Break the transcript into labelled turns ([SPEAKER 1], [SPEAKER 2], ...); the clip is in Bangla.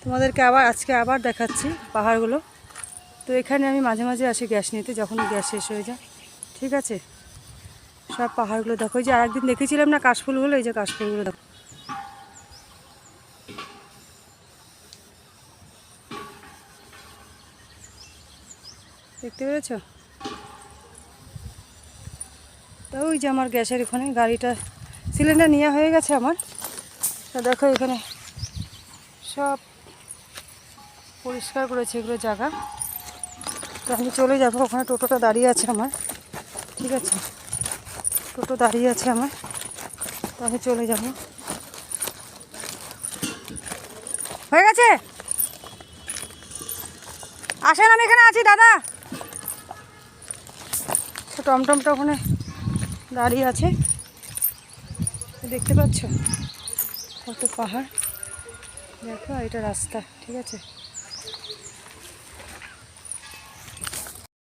[SPEAKER 1] তোমাদেরকে আজকে আবার দেখাচ্ছি পাহাড়গুলো। তো এখানে আমি মাঝে মাঝে আসি গ্যাস নিতে, যখন গ্যাস শেষ হয়ে যায়। ঠিক আছে, সব পাহাড়গুলো দেখো। এই যে আরেকদিন দেখেছিলাম না কাশফুলগুলো, এই যে কাশফুলগুলো দেখো। দেখতে পেরেছ? তো ওই যে আমার গ্যাসের এখানে গাড়িটা সিলিন্ডার নেওয়া হয়ে গেছে আমার। তো দেখো এখানে সব পরিষ্কার করেছে এগুলো জায়গা। তো আমি চলে যাবো, ওখানে টোটোটা দাঁড়িয়ে আছে আমার। ঠিক আছে, টোটো দাঁড়িয়ে আছে আমার, তো আমি চলে যাব। হয়ে গেছে, আসেন, আমি এখানে আছি দাদা। তো টমটমটা ওখানে দাঁড়িয়ে আছে, দেখতে পাচ্ছ কত পাহাড়। দেখো এটা রাস্তা। ঠিক আছে।